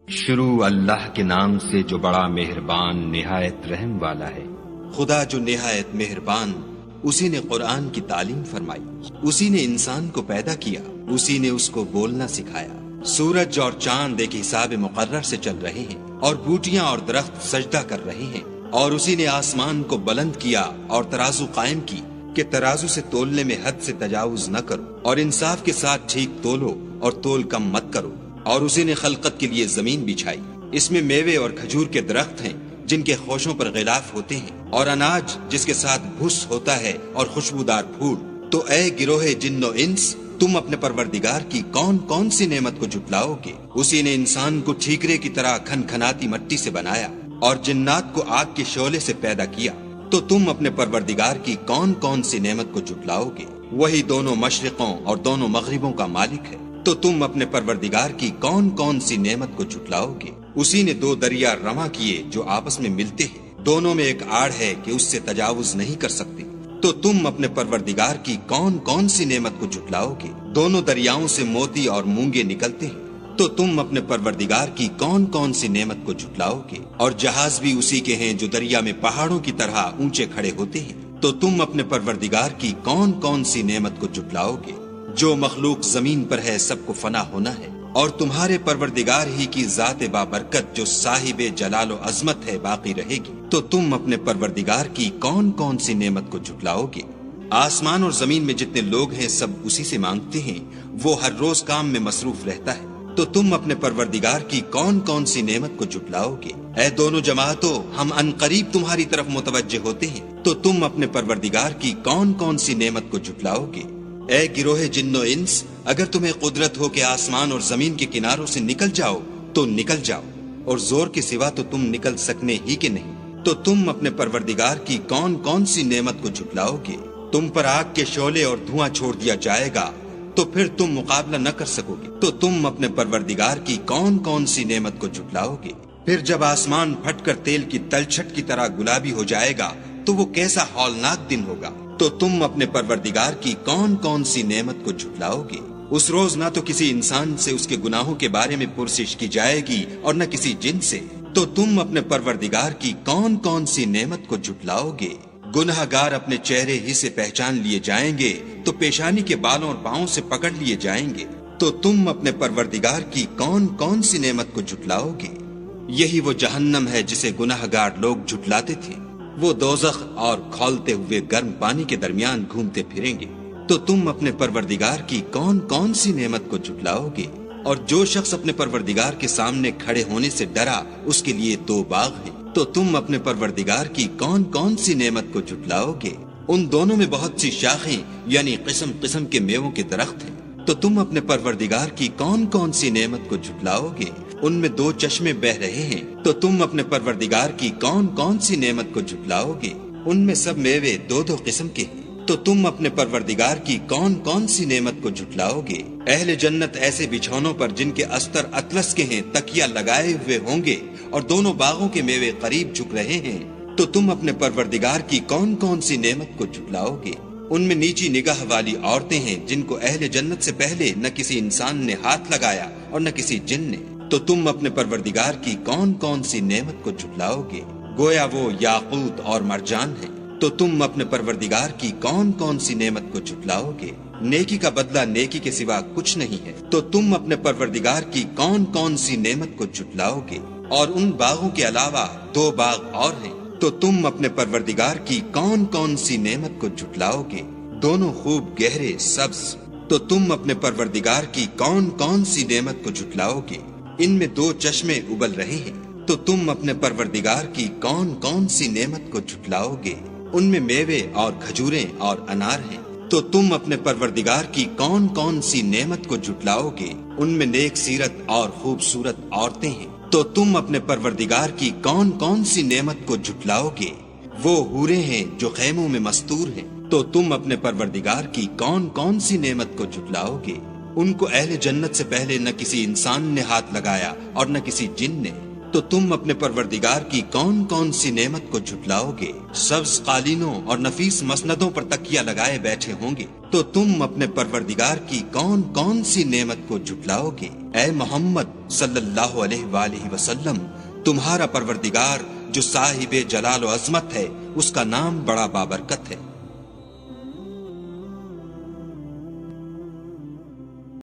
شروع اللہ کے نام سے جو بڑا مہربان نہایت رحم والا ہے۔ خدا جو نہایت مہربان، اسی نے قرآن کی تعلیم فرمائی، اسی نے انسان کو پیدا کیا، اسی نے اس کو بولنا سکھایا۔ سورج اور چاند ایک حساب مقرر سے چل رہے ہیں، اور بوٹیاں اور درخت سجدہ کر رہے ہیں، اور اسی نے آسمان کو بلند کیا اور ترازو قائم کی کہ ترازو سے تولنے میں حد سے تجاوز نہ کرو، اور انصاف کے ساتھ ٹھیک تولو اور تول کم مت کرو۔ اور اسی نے خلقت کے لیے زمین بچھائی، اس میں میوے اور کھجور کے درخت ہیں جن کے خوشوں پر غلاف ہوتے ہیں، اور اناج جس کے ساتھ بھس ہوتا ہے اور خوشبودار پھول۔ تو اے گروہ جن و انس، تم اپنے پروردگار کی کون کون سی نعمت کو جھٹلاؤ گے؟ اسی نے انسان کو ٹھیکرے کی طرح کھن کھناتی مٹی سے بنایا اور جنات کو آگ کے شعلے سے پیدا کیا۔ تو تم اپنے پروردگار کی کون کون سی نعمت کو جھٹلاؤ گے؟ وہی دونوں مشرقوں اور دونوں مغربوں کا مالک ہے۔ تو تم اپنے پروردگار کی کون کون سی نعمت کو جھٹلاؤ گے؟ اسی نے دو دریا رواں کیے جو آپس میں ملتے ہیں، دونوں میں ایک آڑ ہے کہ اس سے تجاوز نہیں کر سکتے۔ تو تم اپنے پروردگار کی کون کون سی نعمت کو جھٹلاؤ گے؟ دونوں دریاؤں سے موتی اور مونگے نکلتے ہیں۔ تو تم اپنے پروردگار کی کون کون سی نعمت کو جھٹلاؤ گے؟ اور جہاز بھی اسی کے ہیں جو دریا میں پہاڑوں کی طرح اونچے کھڑے ہوتے ہیں۔ تو تم اپنے پروردگار کی کون کون سی نعمت کو جھٹلاؤ گے؟ جو مخلوق زمین پر ہے سب کو فنا ہونا ہے، اور تمہارے پروردگار ہی کی ذات بابرکت جو صاحب جلال و عظمت ہے باقی رہے گی۔ تو تم اپنے پروردگار کی کون کون سی نعمت کو جھٹلاؤ گے؟ آسمان اور زمین میں جتنے لوگ ہیں سب اسی سے مانگتے ہیں، وہ ہر روز کام میں مصروف رہتا ہے۔ تو تم اپنے پروردگار کی کون کون سی نعمت کو جھٹلاؤ گے؟ اے دونوں جماعتوں، ہم عنقریب تمہاری طرف متوجہ ہوتے ہیں۔ تو تم اپنے پروردگار کی کون کون سی نعمت کو جھٹلاؤ گے؟ اے گروہ جن و انس، اگر تمہیں قدرت ہو کہ آسمان اور زمین کے کناروں سے نکل جاؤ تو نکل جاؤ، اور زور کے سوا تو تم نکل سکنے ہی کے نہیں۔ تو تم اپنے پروردگار کی کون کون سی نعمت کو جھٹلاؤ گے؟ تم پر آگ کے شعلے اور دھواں چھوڑ دیا جائے گا تو پھر تم مقابلہ نہ کر سکو گے۔ تو تم اپنے پروردگار کی کون کون سی نعمت کو جھٹلاؤ گے؟ پھر جب آسمان پھٹ کر تیل کی تلچھٹ کی طرح گلابی ہو جائے گا تو وہ کیسا ہولناک دن ہوگا۔ تو تم اپنے پروردگار کی کون کون سی نعمت کو جھٹلاؤ گے؟ اس روز نہ تو کسی انسان سے اس کے گناہوں کے بارے میں پرسش کی جائے گی اور نہ کسی جن سے۔ تو تم اپنے پروردگار کی کون کون سی نعمت کو جھٹلاؤ گے؟ گناہ گار اپنے چہرے ہی سے پہچان لیے جائیں گے تو پیشانی کے بالوں اور پاؤں سے پکڑ لیے جائیں گے۔ تو تم اپنے پروردگار کی کون کون سی نعمت کو جھٹلاؤ گے؟ یہی وہ جہنم ہے جسے گناہ گار لوگ جھٹلاتے تھے، وہ دوزخ اور کھولتے ہوئے گرم پانی کے درمیان گھومتے پھریں گے۔ تو تم اپنے پروردگار کی کون کون سی نعمت کو جھٹلاؤ گے؟ اور جو شخص اپنے پروردگار کے سامنے کھڑے ہونے سے ڈرا اس کے لیے دو باغ ہیں۔ تو تم اپنے پروردگار کی کون کون سی نعمت کو جھٹلاؤ گے؟ ان دونوں میں بہت سی شاخیں یعنی قسم قسم کے میووں کے درخت ہیں۔ تو تم اپنے پروردگار کی کون کون سی نعمت کو جھٹلاؤ گے؟ ان میں دو چشمے بہ رہے ہیں۔ تو تم اپنے پروردگار کی کون کون سی نعمت کو جھٹلاؤ گے؟ ان میں سب میوے دو دو قسم کے ہیں۔ تو تم اپنے پروردگار کی کون کون سی نعمت کو جھٹلاؤ گے؟ اہل جنت ایسے بچھونوں پر جن کے استر اطلس کے ہیں تکیہ لگائے ہوئے ہوں گے، اور دونوں باغوں کے میوے قریب جھک رہے ہیں۔ تو تم اپنے پروردگار کی کون کون سی نعمت کو جھٹلاؤ گے؟ ان میں نیچی نگاہ والی عورتیں ہیں جن کو اہل جنت سے پہلے نہ کسی انسان نے ہاتھ لگایا اور نہ کسی جن نے۔ تو تم اپنے پروردگار کی کون کون سی نعمت کو جھٹلاؤ گے؟ گویا وہ یاقوت اور مرجان ہے۔ تو تم اپنے پروردگار کی کون کون سی نعمت کو جھٹلاؤ گے؟ نیکی کا بدلہ نیکی کے سوا کچھ نہیں ہے۔ تو تم اپنے پروردگار کی کون کون سی نعمت کو جھٹلاؤ گے؟ اور ان باغوں کے علاوہ دو باغ اور ہیں۔ تو تم اپنے پروردگار کی کون کون سی نعمت کو جھٹلاؤ گے؟ دونوں خوب گہرے سبز۔ تو تم اپنے پروردگار کی کون کون سی نعمت کو جھٹلاؤ گے؟ ان میں دو چشمے ابل رہے ہیں۔ تو تم اپنے پروردگار کی کون کون سی نعمت کو جھٹلاؤ گے؟ ان میں میوے اور کھجوریں اور انار ہیں۔ تو تم اپنے پروردگار کی کون کون سی نعمت کو جھٹلاؤ گے؟ ان میں نیک سیرت اور خوبصورت عورتیں ہیں۔ تو تم اپنے پروردگار کی کون کون سی نعمت کو جھٹلاؤ گے؟ وہ حوریں ہیں جو خیموں میں مستور ہیں۔ تو تم اپنے پروردگار کی کون کون سی نعمت کو جھٹلاؤ گے؟ ان کو اہل جنت سے پہلے نہ کسی انسان نے ہاتھ لگایا اور نہ کسی جن نے۔ تو تم اپنے پروردگار کی کون کون سی نعمت کو جھٹلاؤ گے؟ سبز قالینوں اور نفیس مسندوں پر تکیہ لگائے بیٹھے ہوں گے۔ تو تم اپنے پروردگار کی کون کون سی نعمت کو جھٹلاؤ گے؟ اے محمد صلی اللہ علیہ وآلہ وسلم، تمہارا پروردگار جو صاحب جلال و عظمت ہے، اس کا نام بڑا بابرکت ہے۔